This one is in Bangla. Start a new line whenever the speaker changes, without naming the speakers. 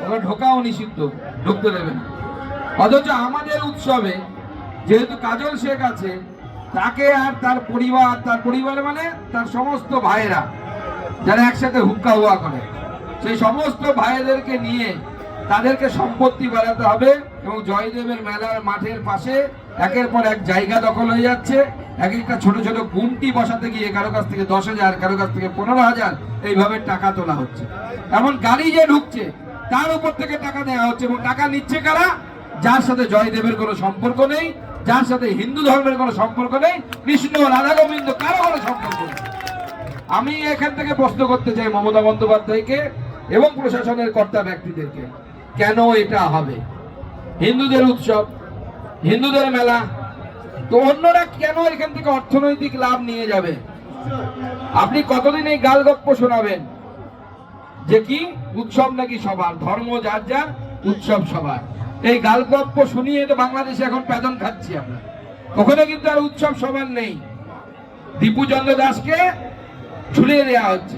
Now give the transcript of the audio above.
তবে ঢোকাও নিষিদ্ধ, ঢুকতে দেবে না। অথচ আমাদের উৎসবে যেহেতু কাজল শেখ আছে, তাকে আর তার পরিবার মানে তার সমস্ত ভাইয়েরা যারা একসাথে হুক্কা হুয়া করে, সেই সমস্ত ভাইদেরকে নিয়ে তাদেরকে সম্পত্তি বাড়াতে হবে। এবং জয়দেবের মেলার মাঠের পাশে একের পর এক জায়গা দখল হয়ে যাচ্ছে। এক একটা ছোট ছোট গুমটি বসাতে গিয়ে কারো কাছ থেকে 10,000, কারো কাছ থেকে 15,000 এইভাবে টাকা তোলা হচ্ছে। এমন গাড়ি যে ঢুকছে তার উপর থেকে টাকা দেওয়া হচ্ছে, এবং টাকা নিচ্ছে কারা? যার সাথে জয়দেবের কোনো সম্পর্ক নেই, যার সাথে হিন্দু ধর্মের কোনো সম্পর্ক নেই, কৃষ্ণ রাধা গোবিন্দ কারো কোনো সম্পর্ক নেই। আমি এখান থেকে প্রশ্ন করতে চাই মমতা বন্দ্যোপাধ্যায়কে এবং প্রশাসনের কর্তা ব্যক্তিদেরকে, কেন এটা হবে? হিন্দুদের উৎসব, হিন্দুদের মেলা, তো অন্যরা কেন এখান থেকে অর্থনৈতিক লাভ নিয়ে যাবে? আপনি কতদিন এই গালগপ্প শোনাবেন যে কি উৎসব নাকি সবার, ধর্ম যার যার, উৎসব সবার? এই গালগপ্প শুনিয়ে তো বাংলাদেশে এখন পেদন খাচ্ছি আমরা। ওখানে কিন্তু আর উৎসব সবার নেই। দীপু চন্দ্র দাসকে ঝুলিয়ে দেওয়া হচ্ছে।